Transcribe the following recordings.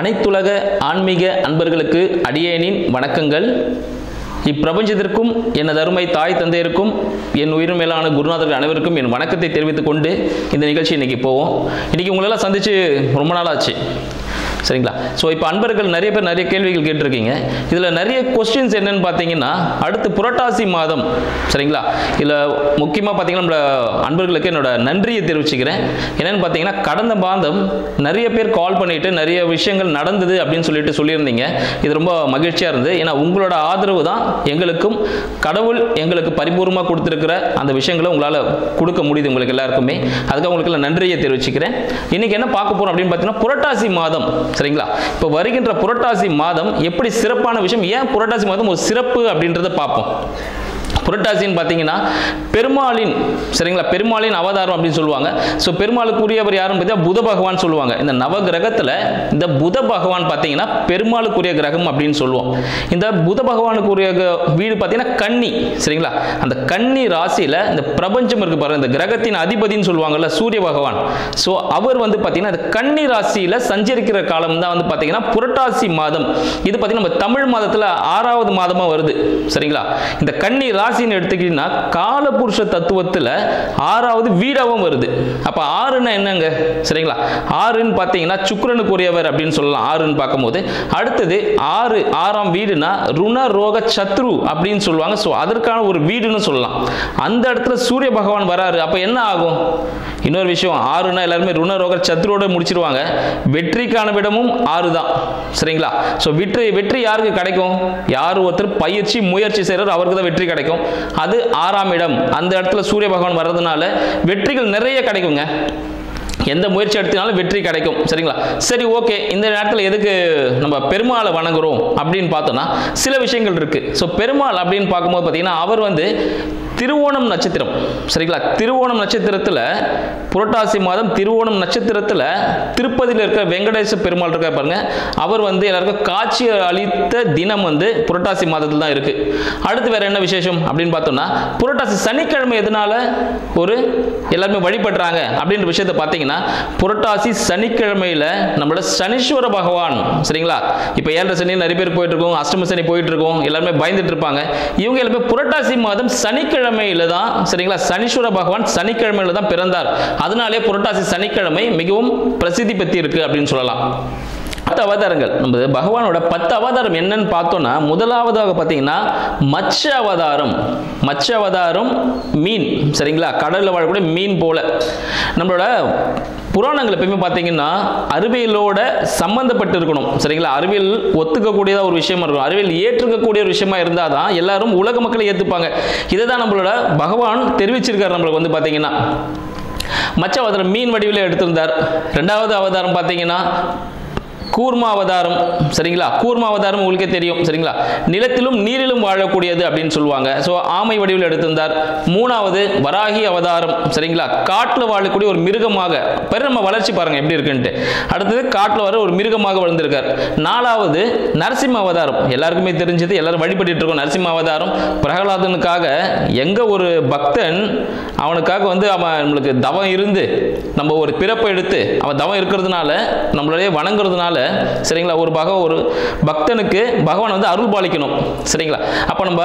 அனைத்துலக ஆன்மீக அன்பர்களுக்கு அடியேனின் வணக்கங்கள். இப்பிரபஞ்சத்திற்கும் எனது அருமை தாய் தந்தையருக்கும் என் உயிர் மேலான குருநாதர்கள் அனைவருக்கும் என் வணக்கத்தை தெரிவித்துக் கொண்டு இந்த நிகழ்ச்சி இன்னைக்கு போவோம். இன்னைக்கு உங்களெல்லாம் சந்திச்சு ரொம்ப நாள் ஆச்சு, சரிங்களா? ஸோ இப்போ அன்பர்கள் நிறைய பேர் நிறைய கேள்விகள் கேட்டிருக்கீங்க. இதில் நிறைய கொஸ்டின்ஸ் என்னன்னு பார்த்தீங்கன்னா, அடுத்து புரட்டாசி மாதம், சரிங்களா? இதில் முக்கியமாக பார்த்தீங்கன்னா நம்மளோட அன்பர்களுக்கு என்னோட நன்றியை தெரிவிச்சுக்கிறேன். என்னென்னு பார்த்தீங்கன்னா, கடந்த மாதம் நிறைய பேர் கால் பண்ணிட்டு நிறைய விஷயங்கள் நடந்தது அப்படின்னு சொல்லியிருந்தீங்க. இது ரொம்ப மகிழ்ச்சியாக இருந்தது. ஏன்னா உங்களோட ஆதரவு தான் எங்களுக்கும் கடவுள் எங்களுக்கு பரிபூர்ணமாக கொடுத்துருக்கிற அந்த விஷயங்களை உங்களால் கொடுக்க முடியுது உங்களுக்கு எல்லாருக்குமே. அதுக்காக உங்களுக்கு நன்றியை தெரிவிச்சுக்கிறேன். இன்னைக்கு என்ன பார்க்க போகிறோம் அப்படின்னு பார்த்தீங்கன்னா, புரட்டாசி மாதம், சரிங்களா? இப்போ வருகின்ற புரட்டாசி மாதம் எப்படி சிறப்பான விஷயம், ஏன் புரட்டாசி மாதம் ஒரு சிறப்பு அப்படின்றத பார்ப்போம். புரட்டாசின்னு பார்த்தீங்கன்னா பெருமாளின், சரிங்களா, பெருமாளின் அவதாரம் அப்படின்னு சொல்லுவாங்க. ஸோ பெருமாளுக்குரியவர் யாருன்னு பார்த்தீங்கன்னா புத பகவான் சொல்லுவாங்க. இந்த நவ கிரகத்தில் இந்த புத பகவான் பார்த்தீங்கன்னா பெருமாளுக்குரிய கிரகம் அப்படின்னு சொல்லுவோம். இந்த புத பகவானுக்குரிய வீடு பார்த்தீங்கன்னா கன்னி, சரிங்களா? அந்த கன்னி ராசியில் இந்த பிரபஞ்சம் இருக்கு பாருங்க, இந்த கிரகத்தின் அதிபதினு சொல்லுவாங்கல்ல சூரிய பகவான். ஸோ அவர் வந்து பார்த்தீங்கன்னா இந்த கன்னி ராசியில் சஞ்சரிக்கிற காலம் தான் வந்து பார்த்தீங்கன்னா புரட்டாசி மாதம். இது பார்த்தீங்கன்னா நம்ம தமிழ் மாதத்தில் 6வது மாதமாக வருது, சரிங்களா? இந்த கன்னி ராசின்னு எடுத்துக்கிட்டீங்கன்னா காலபுருஷ தத்துவத்தில் 6வது வீடாவும் வருது. அப்ப 6ன்னா என்னங்க, சரிங்களா? 6ன்னு பார்த்தீங்கன்னா சுக்கிரனுக்குரியவர் அப்படின்னு சொல்லலாம். 6ன்னு பார்க்கும்போது அடுத்தது 6ஆம் வீடுனா ருண ரோக சத்ரு அப்படின்னு சொல்லுவாங்க. ஸோ அதற்கான ஒரு வீடுன்னு சொல்லலாம். அந்த இடத்துல சூரிய பகவான் வராரு. அப்ப என்ன ஆகும்? இன்னொரு விஷயம், 6ன்னா எல்லாருமே ருண ரோக சத்ருவோட முடிச்சிருவாங்க. வெற்றிக்கான விடமும் 6 தான், சரிங்களா? ஸோ வெற்றி யாருக்கு கிடைக்கும்? யார் ஒருத்தர் பயிற்சி முயற்சி செய்யறாரு அவருக்கு தான் வெற்றி கிடைக்கும். அது 6ஆம் இடம். அந்த இடத்துல சூரிய பகவான் வர்றதுனால வெற்றிகள் நிறைய கிடைக்குங்க. எந்த முயற்சி எடுத்தினாலும் வெற்றி கிடைக்கும், சரிங்களா? சரி, ஓகே. இந்த நேரத்தில் எதுக்கு நம்ம பெருமாளை வணங்குறோம் அப்படின்னு பார்த்தோம்னா சில விஷயங்கள் இருக்கு. ஸோ பெருமாள் அப்படின்னு பார்க்கும்போது பார்த்தீங்கன்னா அவர் வந்து திருவோணம் நட்சத்திரம், சரிங்களா? திருவோணம் நட்சத்திரத்தில் புரட்டாசி மாதம் திருவோணம் நட்சத்திரத்தில் திருப்பதியில் இருக்கிற வெங்கடேச பெருமாள் இருக்க பாருங்க, அவர் வந்து எல்லாருக்கும் காட்சி அளித்த தினம் வந்து புரட்டாசி மாதத்தில் தான் இருக்கு. அடுத்து வேற என்ன விசேஷம் அப்படின்னு பார்த்தோம்னா, புரட்டாசி சனிக்கிழமை எதனால ஒரு எல்லாருமே வழிபடுறாங்க அப்படின்ற விஷயத்தை பார்த்தீங்கன்னா, புரட்டாசி சனிக்கிழமையில நம்மளோட சனீஸ்வர பகவான், சரிங்களா? இப்போ 7 சனி நிறைய பேர் போயிட்டு இருக்கோம், அஷ்டம சனி போயிட்டு இருக்கோம், எல்லாருமே பயந்துட்டு இருப்பாங்க. இவங்க எல்லாமே புரட்டாசி மாதம் சனிக்கிழமையில தான், சரிங்களா, சனீஸ்வர பகவான் சனிக்கிழமையில தான் பிறந்தார். அதனாலே புரட்டாசி சனிக்கிழமை மிகவும் பிரசித்தி பெற்று இருக்கு அப்படின்னு சொல்லலாம். 10 அவதாரங்கள், நம்ம பகவானோட 10 அவதாரம் என்னன்னு பார்த்தோம்னா, முதலாவதாக பார்த்தீங்கன்னா மச்ச அவதாரம். மச்ச அவதாரம் மீன், சரிங்களா? கடலில் வாழக்கூடிய மீன் போல. நம்மளோட புராணங்கள் எப்பயுமே பார்த்தீங்கன்னா அறிவியலோட சம்பந்தப்பட்டு இருக்கணும், சரிங்களா? அறிவியல் ஒத்துக்கக்கூடியதா ஒரு விஷயமா இருக்கும், அறிவியல் ஏற்றுக்கக்கூடிய ஒரு விஷயமா இருந்தால் தான் எல்லாரும் உலக மக்களை ஏற்றுப்பாங்க. இதை தான் நம்மளோட பகவான் தெரிவிச்சிருக்காரு நம்மளுக்கு வந்து பார்த்தீங்கன்னா. மச்ச அவதாரம் மீன் வடிவில் எடுத்திருந்தார். 2வது அவதாரம் பார்த்தீங்கன்னா கூர்மா அவதாரம், சரிங்களா? கூர்மா அவதாரம் உங்களுக்கே தெரியும், சரிங்களா? நிலத்திலும் நீரிலும் வாழக்கூடியது அப்படின்னு சொல்லுவாங்க. ஸோ ஆமை வடிவில் எடுத்திருந்தார். 3வது வராகி அவதாரம், சரிங்களா? காட்டில் வாழக்கூடிய ஒரு மிருகமாக, நம்ம வளர்ச்சி பாருங்க எப்படி இருக்குன்ட்டு. அடுத்தது காட்டில் வர ஒரு மிருகமாக வளர்ந்திருக்கார். 4வது நரசிம்ம அவதாரம், எல்லாருக்குமே தெரிஞ்சது, எல்லாரும் வழிபட்டு இருக்கோம். நரசிம்ம அவதாரம் பிரகலாதனுக்காக எங்க ஒரு பக்தன் அவனுக்காக வந்து அவன் நம்மளுக்கு தவம் இருந்து நம்ம ஒரு பிறப்பை எடுத்து அவன் தவம் இருக்கிறதுனால நம்மளுடைய வணங்குறதுனால, சரிங்களா, ஒரு பக்தனுக்கு பகவான் வந்து அருள் பாலிக்கணும், சரிங்களா? அப்ப நம்ம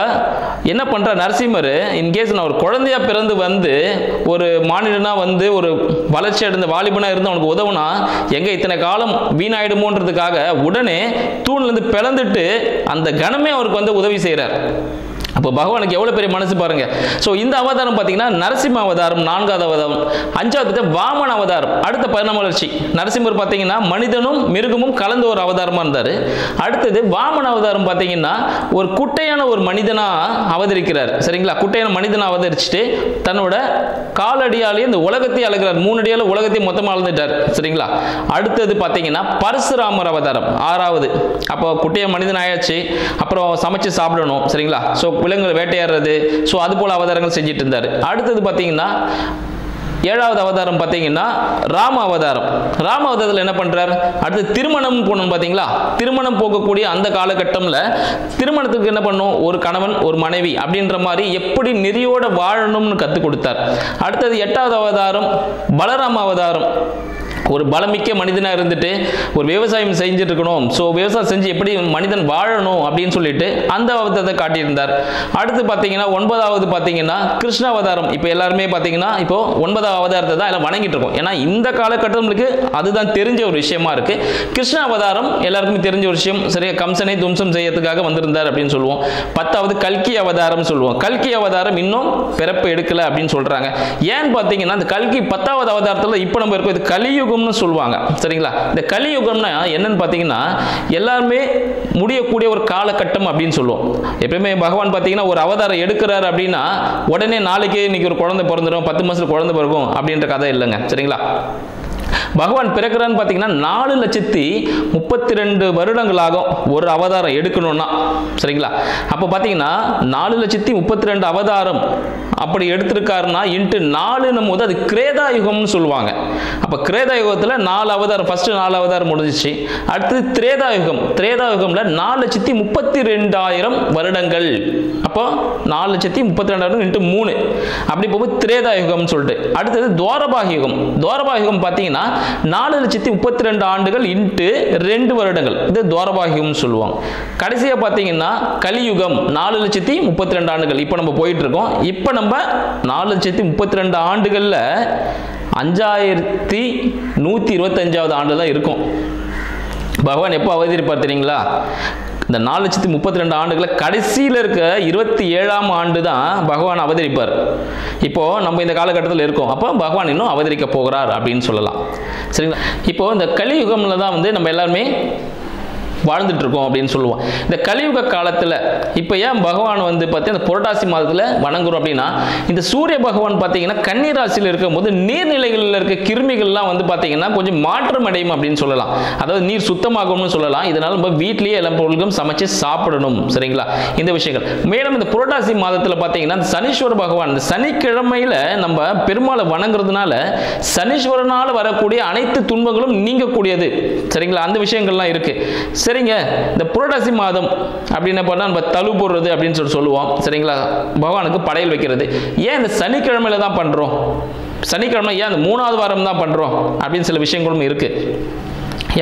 என்ன பண்ற, நரசிம்மர் இன்கேஸ் நான் ஒரு குழந்தையா பிறந்து வந்து ஒரு மாநிலனா வந்து ஒரு வளர்ச்சி அடைந்த வாலிபனா இருந்து அவனுக்கு உதவுனா எங்க இத்தனை காலம் வீணாயிடுமோன்றதுக்காக உடனே தூண்ல இருந்து பிளந்துட்டு அந்த கணமே அவருக்கு வந்து உதவி செய்யறார். அப்போ பகவானுக்கு எவ்வளவு பெரிய மனசு பாருங்க. ஸோ இந்த அவதாரம் பார்த்தீங்கன்னா நரசிம்ம அவதாரம் 4வது அவதாரம். 5வது வாமன அவதாரம், அடுத்த பரிணாம வளர்ச்சி. நரசிம்மர் பார்த்தீங்கன்னா மனிதனும் மிருகமும் கலந்த ஒரு அவதாரமா இருந்தார். அடுத்தது வாமன அவதாரம் பார்த்தீங்கன்னா ஒரு குட்டையான ஒரு மனிதனா அவதரிக்கிறார், சரிங்களா? குட்டையான மனிதனா அவதரிச்சுட்டு தன்னோட காலடியாலே இந்த உலகத்தை அழகிறார். 3 அடியால உலகத்தை மொத்தமாக அளந்துட்டார், சரிங்களா? அடுத்தது பார்த்தீங்கன்னா பரசுராமர் அவதாரம் 6வது. அப்போ குட்டையான மனிதன் ஆயாச்சு, அப்புறம் சமைச்சு சாப்பிடணும், சரிங்களா? ஸோ விலங்குகள் வேட்டையாடுறது, ஸோ அது போல அவதாரங்கள் செஞ்சுட்டு இருந்தார். அடுத்தது பார்த்தீங்கன்னா 7வது அவதாரம் பார்த்தீங்கன்னா ராம அவதாரம். ராம அவதாரத்தில் என்ன பண்றார்? அடுத்து திருமணம் போகணும் பார்த்தீங்களா? திருமணம் போகக்கூடிய அந்த காலகட்டம்ல திருமணத்துக்கு என்ன பண்ணும், ஒரு கணவன் ஒரு மனைவி அப்படின்ற மாதிரி எப்படி நெறியோட வாழணும்னு கற்றுக் கொடுத்தார். அடுத்தது 8வது அவதாரம் பலராம அவதாரம். ஒரு பலமிக்க மனிதனாக இருந்துட்டு ஒரு விவசாயம் செஞ்சுட்டு இருக்கணும், ஸோ விவசாயம் செஞ்சு எப்படி மனிதன் வாழணும் அப்படின்னு சொல்லிட்டு அந்த அவதாரத்தை காட்டியிருந்தார். அடுத்து பார்த்தீங்கன்னா 9வது பார்த்தீங்கன்னா கிருஷ்ண அவதாரம். இப்போ எல்லாருமே பார்த்தீங்கன்னா இப்போ 9வது அவதாரத்தை தான் எல்லாம் வணங்கிட்டு இருக்கோம். ஏன்னா இந்த காலகட்டங்களுக்கு அதுதான் தெரிஞ்ச ஒரு விஷயமா இருக்கு. கிருஷ்ண அவதாரம் எல்லாருக்குமே தெரிஞ்ச ஒரு விஷயம். சரியா, கம்சனை தும்சம் செய்யறதுக்காக வந்திருந்தார் அப்படின்னு சொல்லுவோம். 10வது கல்கி அவதாரம் சொல்லுவோம். கல்கி அவதாரம் இன்னும் பிறப்பு எடுக்கல அப்படின்னு சொல்றாங்க. ஏன்னு பார்த்தீங்கன்னா இந்த கல்கி 10வது அவதாரத்தில் இப்போ நம்ம இருக்கோம், இது கலியுகம் சொல்லுவாங்க. சரிங்களா, இந்த கலியுகம்னா என்னன்னு பாத்தீங்கன்னா எல்லாருமே முடியக்கூடிய ஒரு காலகட்டம் அப்படின்னு சொல்லுவோம். எப்பவுமே பகவான் பாத்தீங்கன்னா ஒரு அவதாரம் எடுக்கிறார் அப்படின்னா உடனே நாளைக்கு இன்னைக்கு ஒரு குழந்தை பிறந்துடும், 10 மாசத்துல குழந்தை பிறக்கும் அப்படின்ற கதை இல்லைங்க. சரிங்களா, பகவான் பிறக்கிறான்னு பார்த்தீங்கன்னா 4,32 வருடங்களாகும் ஒரு அவதாரம் எடுக்கணும்னா. சரிங்களா, அப்போ பார்த்தீங்கன்னா 4,32 அவதாரம் அப்படி எடுத்திருக்காருன்னா இன்ட்டு 4 போது அது கிரேதா யுகம்னு சொல்லுவாங்க. அப்போ கிரேதா யுகத்தில் 4 அவதாரம், ஃபர்ஸ்ட் 4 அவதாரம் முடிஞ்சிச்சு. அடுத்தது திரேதா யுகம். திரேதா யுகம்ல 4,32,000 வருடங்கள். அப்போ 4,32,000 இன்ட்டு 3 அப்படி போகும்போது திரேதா யுகம்னு சொல்லிட்டு. அடுத்தது துவாரபாக யுகம். துவாரபாக யுகம் பார்த்தீங்கன்னா 4,32 ஆண்டுகள் இன்ட்டு 2 வருடங்கள். இது துவாரபாகியம் சொல்லுவாங்க. கடைசியா பார்த்தீங்கன்னா கலியுகம் 4,32 ஆண்டுகள். இப்போ நம்ம போயிட்டு இருக்கோம். இப்போ நம்ம 4,32 ஆண்டுகள்ல 5,125வது ஆண்டு தான் இருக்கும். பகவான் எப்போ அவதரிப்பார் தெரியுங்களா? இந்த 4,32 ஆண்டுகளை கடைசியில் இருக்க 27ஆம் ஆண்டு தான் பகவான் அவதரிப்பார். இப்போ நம்ம இந்த காலகட்டத்தில் இருக்கோம், அப்போ பகவான் இன்னும் அவதரிக்க போகிறார் அப்படின்னு சொல்லலாம். சரிங்களா, இப்போ இந்த கலியுகம்ல தான் வந்து நம்ம எல்லாருமே வாழ்ந்துட்டு இருக்கோம் அப்படின்னு சொல்லுவோம். இந்த கலியுக காலத்தில் இப்போ ஏன் பகவான் வந்து பார்த்தீங்கன்னா இந்த புரட்டாசி மாதத்தில் வணங்குறோம் அப்படின்னா, இந்த சூரிய பகவான் பார்த்தீங்கன்னா கன்னி ராசியில் இருக்கும் போது நீர்நிலைகளில் இருக்க கிருமிகள்லாம் வந்து பார்த்தீங்கன்னா கொஞ்சம் மாற்றம் அடையும் அப்படின்னு சொல்லலாம். அதாவது நீர் சுத்தமாகும்னு சொல்லலாம். இதனால நம்ம வீட்லேயே எல்லா பொருட்களும் சமைச்சு சாப்பிடணும். சரிங்களா, இந்த விஷயங்கள். மேலும் இந்த புரட்டாசி மாதத்தில் பார்த்தீங்கன்னா சனீஸ்வர பகவான் இந்த சனிக்கிழமையில நம்ம பெருமாளை வணங்குறதுனால சனீஸ்வரனால் வரக்கூடிய அனைத்து துன்பங்களும் நீங்கக்கூடியது. சரிங்களா, அந்த விஷயங்கள்லாம் இருக்கு. சரிங்க, இந்த புரட்டாசி மாதம் அப்படின்னு பண்ணா நம்ம தழு போடுறது அப்படின்னு சொல்லுவோம். சரிங்களா, பகவானுக்கு படையல் வைக்கிறது. ஏன் இந்த சனிக்கிழமையில தான் பண்றோம்? சனிக்கிழமை ஏன் அந்த 3வது வாரம் தான் பண்றோம் அப்படின்னு சில விஷயங்களும் இருக்கு.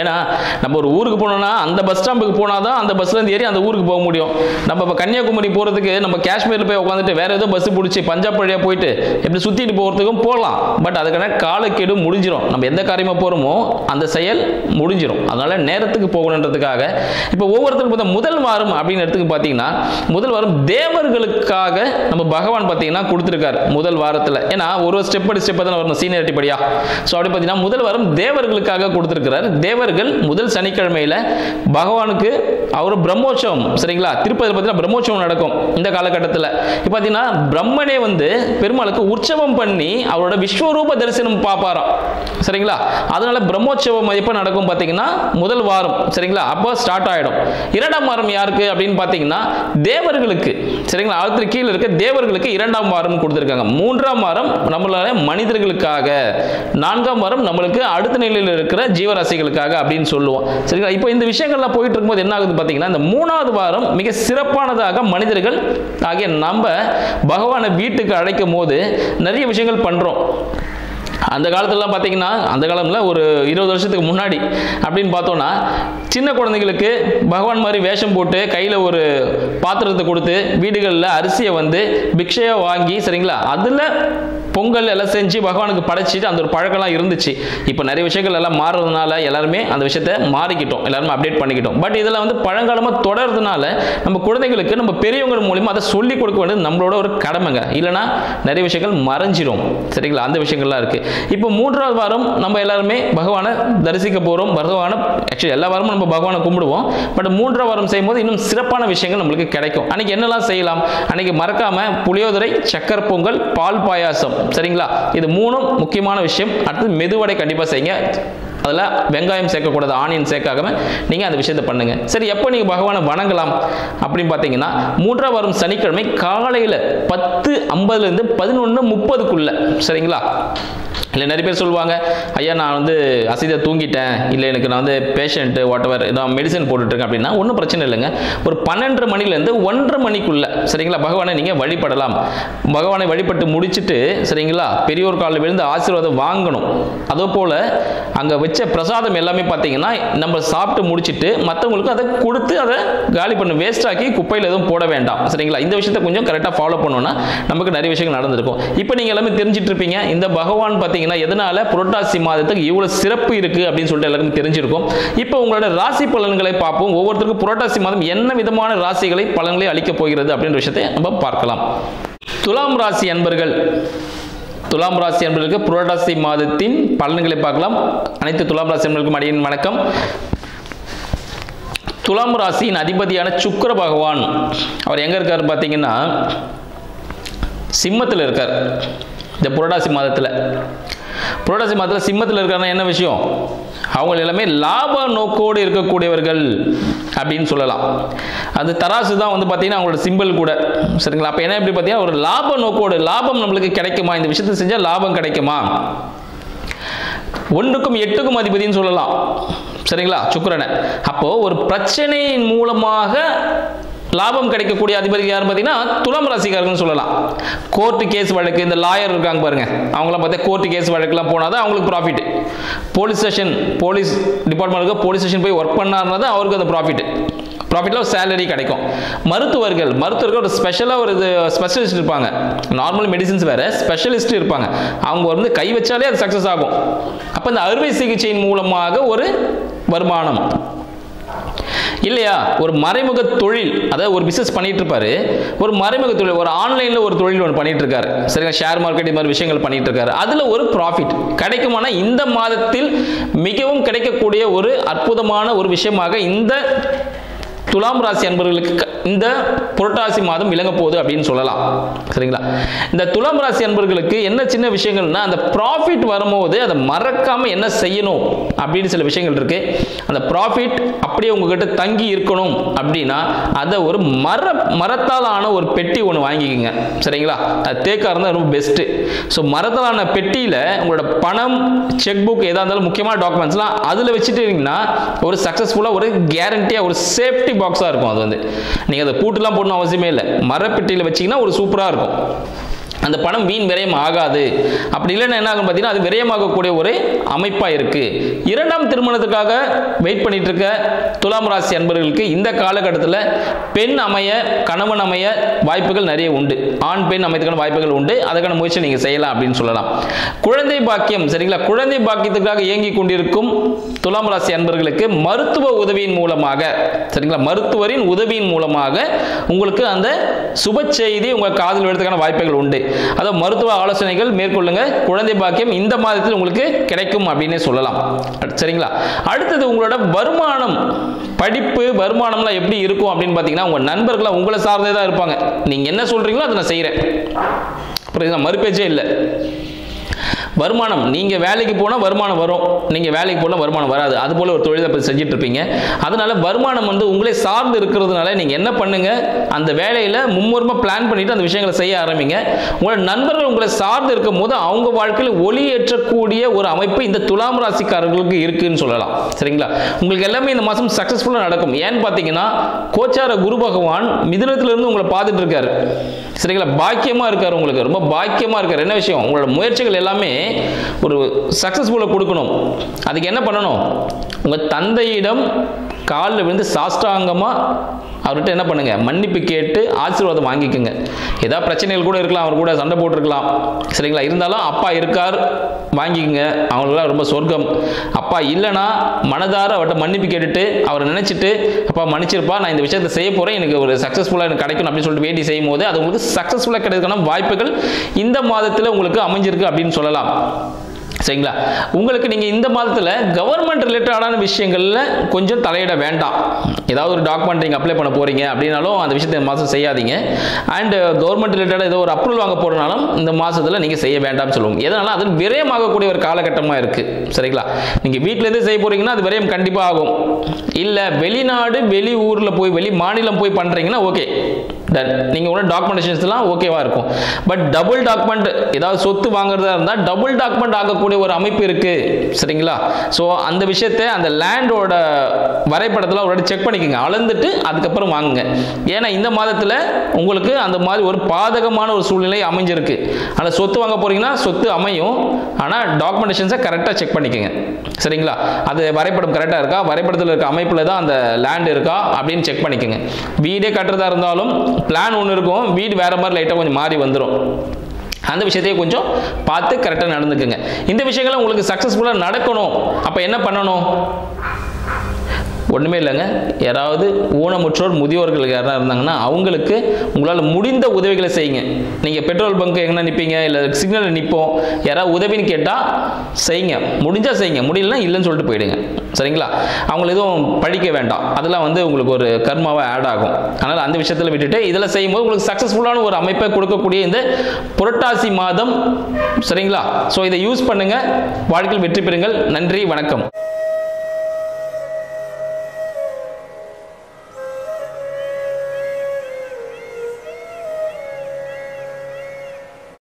ஏன்னா நம்ம ஒரு ஊருக்கு போனோம்னா அந்த பஸ் ஸ்டாம்புக்கு போனால் தான் அந்த பஸ்லேருந்து ஏறி அந்த ஊருக்கு போக முடியும். நம்ம இப்போ கன்னியாகுமரி போகிறதுக்கு நம்ம காஷ்மீரில் போய் உட்காந்துட்டு வேற ஏதோ பஸ் பிடிச்சி பஞ்சாப் வழியாக போயிட்டு எப்படி சுற்றிட்டு போகிறதுக்கும் போகலாம். பட் அதுக்கான காலக்கெடு முடிஞ்சிடும். நம்ம எந்த காரியமாக போகிறோமோ அந்த செயல் முடிஞ்சிடும். அதனால நேரத்துக்கு போகணுன்றதுக்காக இப்போ ஒவ்வொருத்தருக்கும் பார்த்தா முதல் வாரம் அப்படின்னு எடுத்துக்கு பார்த்தீங்கன்னா முதல் வாரம் தேவர்களுக்காக நம்ம பகவான் பார்த்தீங்கன்னா கொடுத்துருக்காரு முதல் வாரத்தில். ஏன்னா ஒரு ஸ்டெப் படி ஸ்டெப்பாக தான் வரணும், சீனியாரிட்டி படியா. ஸோ அப்படி பார்த்தீங்கன்னா முதல் வாரம் தேவர்களுக்காக கொடுத்துருக்கிறார். தேவர்கள் முதல் சனிக்கிழமையில பகவானுக்கு அவர் பிரம்மோற்சவம். சரிங்களா, திருப்பதியில் பார்த்தீங்கன்னா பிரம்மோற்சவம் நடக்கும் இந்த காலகட்டத்தில். இப்போ பார்த்தீங்கன்னா பிரம்மனே வந்து பெருமாளுக்கு உற்சவம் பண்ணி அவரோட விஸ்வரூப தரிசனம் பார்ப்பாராம். சரிங்களா, அதனால பிரம்மோற்சவம் எப்போ நடக்கும் பார்த்தீங்கன்னா முதல் வாரம். சரிங்களா, அப்போ ஸ்டார்ட் ஆகிடும். 2ஆம் வாரம் யாருக்கு அப்படின்னு பார்த்தீங்கன்னா தேவர்களுக்கு. சரிங்களா, அடுத்த கீழே இருக்க தேவர்களுக்கு 2ஆம் வாரம் கொடுத்துருக்காங்க. 3ஆம் வாரம் நம்மளால மனிதர்களுக்காக, 4ஆம் வாரம் நம்மளுக்கு அடுத்த நிலையில் இருக்கிற ஜீவராசிகளுக்காக அப்படின்னு சொல்லுவோம். சரிங்களா, இப்போ இந்த விஷயங்கள்லாம் போயிட்டு இருக்கும்போது என்ன ஆகுது பார்த்தீங்கன்னா இந்த 3வது வாரம் மிக சிறப்பானதாக மனிதர்கள் ஆகிய நம்ம பகவானை வீட்டுக்கு அழைக்கும் போது நிறைய விஷயங்கள் பண்றோம். அந்த காலத்துலலாம் பார்த்தீங்கன்னா அந்த காலத்தில் ஒரு 20 வருஷத்துக்கு முன்னாடி அப்படின்னு பார்த்தோன்னா சின்ன குழந்தைகளுக்கு பகவான் மாதிரி வேஷம் போட்டு கையில் ஒரு பாத்திரத்தை கொடுத்து வீடுகளில் அரிசியை வந்து பிக்ஷையாக வாங்கி, சரிங்களா, அதில் பொங்கல் எல்லாம் செஞ்சு பகவானுக்கு படைச்சிட்டு அந்த ஒரு பழக்கம்லாம் இருந்துச்சு. இப்போ நிறைய விஷயங்கள் எல்லாம் மாறுறதுனால எல்லாருமே அந்த விஷயத்தை மாறிக்கிட்டோம், எல்லாருமே அப்டேட் பண்ணிக்கிட்டோம். பட் இதெல்லாம் வந்து பழங்காலமாக தொடர்றதுனால நம்ம குழந்தைகளுக்கு நம்ம பெரியவங்க மூலியமா அதை சொல்லிக் கொடுக்க வேண்டியது நம்மளோட ஒரு கடமைங்க. இல்லைன்னா நிறைய விஷயங்கள் மறைஞ்சிரும். சரிங்களா, அந்த விஷயங்கள்லாம் இருக்கு. இப்போ 3வது வாரம் நம்ம எல்லாருமே பகவானை தரிசிக்க போறோம். பகவானை ஆக்சுவலி எல்லா வாரமும் நம்ம பகவானை கும்பிடுவோம். பட் 3ஆம் வாரம் செய்யும்போது இன்னும் சிறப்பான விஷயங்கள் நம்மளுக்கு கிடைக்கும். அன்னைக்கு என்னெல்லாம் செய்யலாம்? அன்னைக்கு மறக்காம புளியோதரை, சக்கரை பொங்கல், பால் பாயாசம். சரிங்களா, இது 3ம் முக்கியமான விஷயம். அடுத்து மெதுவடை கண்டிப்பாக செய்யுங்க. அதில் வெங்காயம் சேர்க்கக்கூடாது, ஆனியன் சேர்க்காம நீங்கள் அந்த விஷயத்தை பண்ணுங்க. சரி, எப்போ நீங்கள் பகவானை வணங்கலாம் அப்படின்னு பார்த்தீங்கன்னா 3ஆம் வாரம் சனிக்கிழமை காலையில் 10:50 11:30. சரிங்களா, இல்லை நிறைய பேர் சொல்லுவாங்க, ஐயா நான் வந்து அசதியாக தூங்கிட்டேன், இல்லை எனக்கு நான் வந்து பேஷண்ட்டு வாட் எவர் நான் மெடிசன் போட்டுட்ருக்கேன் அப்படின்னா ஒன்றும் பிரச்சனை இல்லைங்க. ஒரு 12:30 மணிலேருந்து 1:30 மணிக்குள்ளே சரிங்களா பகவானை நீங்கள் வழிபடலாம். பகவானை வழிபட்டு முடிச்சுட்டு சரிங்களா பெரியோர் காலில் விழுந்து ஆசீர்வாதம் வாங்கணும். அதே போல் அங்கே வச்ச பிரசாதம் எல்லாமே பார்த்தீங்கன்னா நம்ம சாப்பிட்டு முடிச்சுட்டு மற்றவங்களுக்கு அதை கொடுத்து அதை காலி பண்ண வேஸ்ட் ஆக்கி குப்பையில் எதுவும் போட வேண்டாம் சரிங்களா. இந்த விஷயத்தை கொஞ்சம் கரெக்டாக ஃபாலோ பண்ணோன்னா நமக்கு நிறைய விஷயங்கள் நடந்திருக்கும். இப்போ நீங்கள் எல்லாமே தெரிஞ்சிட்டு இருப்பீங்க இந்த பகவான் பார்த்தீங்கன்னா எதனால புரட்டாசி மாதத்துக்கு இவ்வளவு சிறப்பு இருக்கு அப்படின்னு சொல்லிட்டு எல்லாருக்கும் தெரிஞ்சிருக்கும். இப்போ உங்களோட ராசி பலன்களை பார்ப்போம். ஒவ்வொருத்தருக்கும் புரட்டாசி மாதம் என்ன விதமான ராசிகளை பலன்களை அளிக்க போகிறது அப்படின்ற விஷயத்தை நம்ம பார்க்கலாம். துலாம் ராசி அன்பர்கள், துலாம் ராசி அன்பர்களுக்கு புரட்டாசி மாதத்தின் பலன்களை பார்க்கலாம். அனைத்து துலாம் ராசி அன்பர்களுக்கும் அடியின் வணக்கம். துலாம் ராசியின் அதிபதியான சுக்கிர பகவான் அவர் எங்க இருக்காரு பார்த்தீங்கன்னா சிம்மத்தில் இருக்கார். இந்த புரட்டாசி மாதத்தில் சிம்மத்தில் இருக்காருன்னா என்ன விஷயம், அவங்க எல்லாமே லாப நோக்கோடு இருக்கக்கூடியவர்கள் அப்படின்னு சொல்லலாம். அது தராசு தான் வந்து பார்த்தீங்கன்னா அவங்களோட சிம்பிள் கூட சரிங்களா. அப்போ என்ன எப்படி பார்த்தீங்கன்னா ஒரு லாப நோக்கோடு, லாபம் நம்மளுக்கு கிடைக்குமா, இந்த விஷயத்தை செஞ்சால் லாபம் கிடைக்குமா, 1க்கும் 8க்கும் அதிபதினு சொல்லலாம் சரிங்களா சுக்கிரனை. அப்போ ஒரு பிரச்சனையின் மூலமாக லாபம் கிடைக்கக்கூடிய அதிபதி யார் பார்த்தீங்கன்னா துலாம் ராசிக்காரர்கள் சொல்லலாம். கோர்ட்டு கேஸ் வழக்கு, இந்த லாயர் இருக்காங்க பாருங்க, அவங்களாம் பார்த்தா கோர்ட்டு கேஸ் வழக்குலாம் போனால் தான் அவங்களுக்கு ப்ராஃபிட். போலீஸ் ஸ்டேஷன், போலீஸ் டிபார்ட்மெண்ட்டுக்கு போலீஸ் ஸ்டேஷன் போய் ஒர்க் பண்ணாருன்னா தான் அவருக்கு அந்த ப்ராஃபிட்டில் ஒரு சேலரி கிடைக்கும். மருத்துவர்கள் ஒரு ஸ்பெஷலாக ஒரு ஸ்பெஷலிஸ்ட் இருப்பாங்க. நார்மல் மெடிசின்ஸ் வேறு, ஸ்பெஷலிஸ்ட் இருப்பாங்க. அவங்க வந்து கை வச்சாலே அது சக்ஸஸ் ஆகும். அப்போ இந்த அறுவை சிகிச்சையின் மூலமாக ஒரு வருமானம் இல்லையா, ஒரு மறைமுக தொழில், அதாவது ஒரு பிசினஸ் பண்ணிட்டு இருப்பாரு, ஒரு மறைமுக தொழில், ஒரு ஆன்லைன்ல ஒரு தொழில் ஒன்று பண்ணிட்டு இருக்காரு சரிங்களா, ஷேர் மார்க்கெட் இது மாதிரி விஷயங்கள் பண்ணிட்டு இருக்காரு, அதுல ஒரு ப்ராஃபிட் கிடைக்குமானா இந்த மாதத்தில் மிகவும் கிடைக்கக்கூடிய ஒரு அற்புதமான ஒரு விஷயமாக இந்த துலாம் ராசி அன்பர்களுக்கு இந்த புரட்டாசி மாதம் விளங்க போகுது அப்படின்னு சொல்லலாம் சரிங்களா. இந்த துலாம் ராசி அன்பர்களுக்கு என்ன சின்ன விஷயங்கள்னா அந்த ப்ராஃபிட் வரும்போது அதை மறக்காம என்ன செய்யணும் அப்படின்னு சில விஷயங்கள் இருக்கு. அந்த ப்ராஃபிட் அப்படியே உங்ககிட்ட தங்கி இருக்கணும் அப்படின்னா அதை ஒரு மரத்தால் ஆன ஒரு பெட்டி ஒன்று வாங்கிக்கோங்க சரிங்களா. அது தேக்கா இருந்தால் ரொம்ப பெஸ்ட்டு. ஸோ மரத்தாலான பெட்டியில் உங்களோட பணம், செக் புக் எதாக இருந்தாலும் முக்கியமான டாக்குமெண்ட்ஸ்லாம் அதில் வச்சுட்டீங்கன்னா ஒரு சக்ஸஸ்ஃபுல்லாக ஒரு கேரண்டியாக ஒரு சேஃப்டி பாக்ஸாக இருக்கும். அது வந்து நீங்கள் அதை பூட்டுலாம் போடணும் அவசியமே இல்லை, மரப்பெட்டியில் வச்சிங்கன்னா ஒரு சூப்பராக இருக்கும். அந்த பணம் வீண் விரயம் ஆகாது. அப்படி இல்லைன்னா என்ன ஆகும் பார்த்தீங்கன்னா அது விரயமாகக்கூடிய ஒரு அமைப்பாக இருக்கு. 2ஆம் திருமணத்துக்காக வெயிட் பண்ணிட்டு இருக்க துலாம் ராசி அன்பர்களுக்கு இந்த காலகட்டத்தில் பெண் அமைய, கணவன் அமைய வாய்ப்புகள் நிறைய உண்டு. ஆண் பெண் அமைத்துக்கான வாய்ப்புகள் உண்டு. அதுக்கான முயற்சி நீங்கள் செய்யலாம் அப்படின்னு சொல்லலாம். குழந்தை பாக்கியம் சரிங்களா, குழந்தை பாக்கியத்துக்காக இயங்கி கொண்டிருக்கும் துலாம் ராசி அன்பர்களுக்கு மருத்துவ உதவியின் மூலமாக சரிங்களா, மருத்துவரின் உதவியின் மூலமாக உங்களுக்கு அந்த சுப செய்தி உங்கள் காதில் விடுறதுக்கான வாய்ப்புகள் உண்டு. அதாவது மருத்துவ ஆலோசனைகள் மேற்கொள்ளுங்க. குழந்தை பாக்கியம் இந்த மாதத்தில் உங்களுக்கு கிடைக்கும் அப்படின்னே சொல்லலாம் சரிங்களா. அடுத்தது உங்களோட வருமானம், படிப்பு வருமானம்லாம் எப்படி இருக்கும் அப்படின்னு பார்த்தீங்கன்னா உங்கள் நண்பர்களாக உங்களை சார்ந்தே தான் இருப்பாங்க. நீங்கள் என்ன சொல்கிறீங்களோ அதை நான் செய்கிறேன், அப்புறம் மறுபேச்சே இல்லை. வருமானம், நீங்கள் வேலைக்கு போனால் வருமானம் வரும், நீங்கள் வேலைக்கு போனால் வருமானம் வராது. அது போல் ஒரு தொழிலை பற்றி செஞ்சுட்டு இருப்பீங்க. அதனால வருமானம் வந்து உங்களே சார்ந்து இருக்கிறதுனால நீங்கள் என்ன பண்ணுங்க, அந்த வேலையில் மும்முரமாக பிளான் பண்ணிட்டு அந்த விஷயங்களை செய்ய ஆரம்பிங்க. உங்களோட நண்பர்கள் உங்களை சார்ந்து இருக்கும் போது அவங்க வாழ்க்கையில் ஒளி ஏற்றக்கூடிய ஒரு அமைப்பு இந்த துலாம் ராசிக்காரர்களுக்கு இருக்குன்னு சொல்லலாம் சரிங்களா. உங்களுக்கு எல்லாமே இந்த மாதம் சக்ஸஸ்ஃபுல்லாக நடக்கும். ஏன்னு பார்த்தீங்கன்னா கோச்சார குரு பகவான் மிதுனத்திலிருந்து உங்களை பார்த்துட்டு இருக்காரு சரிங்களா. பாக்கியமாக இருக்காரு, உங்களுக்கு ரொம்ப பாக்கியமாக இருக்காரு. என்ன விஷயம், உங்களோட முயற்சிகள் எல்லாமே ஒரு சக்சஸ்ஃபுல்லாக கொடுக்கணும். அதுக்கு என்ன பண்ணணும், உங்கள் தந்தையிடம் காலில் விழுந்து சாஷ்டாங்கமாக அவர்கிட்ட என்ன பண்ணுங்க, மன்னிப்பு கேட்டு ஆசீர்வாதம் வாங்கிக்கோங்க. ஏதாவது பிரச்சனைகள் கூட இருக்கலாம், அவர் கூட சண்டை போட்டிருக்கலாம் சரிங்களா. இருந்தாலும் அப்பா இருக்கார் வாங்கிக்கோங்க, அவங்களுக்குலாம் ரொம்ப சொர்க்கம். அப்பா இல்லைன்னா மனதார அவர்கிட்ட மன்னிப்பு கேட்டுட்டு அவரை நினைச்சிட்டு அப்பா மன்னிச்சிருப்பா, நான் இந்த விஷயத்தை செய்ய போகிறேன், எனக்கு ஒரு சக்ஸஸ்ஃபுல்லாக எனக்கு கிடைக்கணும் அப்படின்னு சொல்லிட்டு வேண்டி செய்யும் போது அது உங்களுக்கு சக்ஸஸ்ஃபுல்லாக கிடைக்கிறதுக்கான வாய்ப்புகள் இந்த மாதத்தில் உங்களுக்கு அமைஞ்சிருக்கு அப்படின்னு சொல்லலாம் சரிங்களா. உங்களுக்கு நீங்கள் இந்த மாதத்தில் கவர்மெண்ட் ரிலேட்டடான விஷயங்களில் கொஞ்சம் தலையிட வேண்டாம். ஏதாவது ஒரு டாக்குமெண்ட் நீங்கள் அப்ளை பண்ண போகிறீங்க அப்படின்னாலும் அந்த விஷயத்தை இந்த மாதம் செய்யாதீங்க. அண்ட் கவர்மெண்ட் ரிலேட்டடாக ஏதோ ஒரு அப்ரூவல் வாங்க போகிறனாலும் இந்த மாதத்தில் நீங்கள் செய்ய வேண்டாம்னு சொல்லுவோம். எதனால அது விரயமாகக்கூடிய ஒரு காலகட்டமாக இருக்குது சரிங்களா. நீங்கள் வீட்டிலேருந்து செய்ய போகிறீங்கன்னா அது விரயம் கண்டிப்பாக ஆகும். இல்லை வெளிநாடு வெளி ஊரில் போய் வெளி மாநிலம் போய் பண்ணுறீங்கன்னா ஓகே, டன். நீங்கள் உள்ள டாக்குமெண்டேஷன்ஸ்லாம் ஓகேவா இருக்கும். பட் டபுள் டாக்குமெண்ட் ஏதாவது சொத்து வாங்குறதா இருந்தால் டபுள் டாக்குமெண்ட் ஆகக்கூடிய ஒரு அமைப்பு இருக்கு, சரிங்களா? ஸோ அந்த விஷயத்தை அந்த லேண்டோட வரைபடத்தில் ஒரு செக் பண்ணிக்கோங்க, அளந்துட்டு அதுக்கப்புறம் வாங்குங்க. ஏன்னா இந்த மாதத்தில் உங்களுக்கு அந்த மாதிரி ஒரு பாதகமான ஒரு சூழ்நிலை அமைஞ்சிருக்கு. ஆனால் சொத்து வாங்க போறீங்கன்னா சொத்து அமையும், ஆனால் டாக்குமெண்டேஷன்ஸை கரெக்டாக செக் பண்ணிக்கோங்க, சரிங்களா? அது வரைபடம் கரெக்டாக இருக்கா, வரைபடத்தில் இருக்க அமைப்பில் தான் அந்த லேண்ட் இருக்கா அப்படின்னு செக் பண்ணிக்கோங்க. வீடே கட்டுறதா இருந்தாலும் பிளான் ஒன்று இருக்கும், வீடு வேற மாதிரி லைட்டாக கொஞ்சம் மாறி வந்துடும். அந்த விஷயத்தையும் கொஞ்சம் பார்த்து கரெக்டாக நடந்துக்குங்க. இந்த விஷயங்களை உங்களுக்கு சக்ஸஸ்ஃபுல்லாக நடக்கணும். அப்போ என்ன பண்ணணும்? ஒன்றுமே இல்லைங்க. யாராவது ஊனமுற்றோர் முதியோர்கள் யாராவது இருந்தாங்கன்னா அவங்களுக்கு உங்களால் முடிந்த உதவிகளை செய்யுங்க. நீங்கள் பெட்ரோல் பங்க் எங்கன்னா நிற்பீங்க, இல்லை சிக்னலில் நிற்போம், யாராவது உதவின்னு கேட்டால் செய்யுங்க, முடிஞ்சால் செய்யுங்க, முடியலன்னா இல்லைன்னு சொல்லிட்டு போயிடுங்க, சரிங்களா? அவங்களை எதுவும் படிக்க வேண்டாம், அதெல்லாம் வந்து உங்களுக்கு ஒரு கர்மாவாக ஆட் ஆகும். அதனால் அந்த விஷயத்தில் விட்டுட்டு இதெல்லாம் செய்யும்போது உங்களுக்கு சக்ஸஸ்ஃபுல்லான ஒரு அமைப்பை கொடுக்கக்கூடிய இந்த புரட்டாசி மாதம், சரிங்களா? ஸோ இதை யூஸ் பண்ணுங்கள், வாழ்க்கையில் வெற்றி பெறுங்கள். நன்றி, வணக்கம்.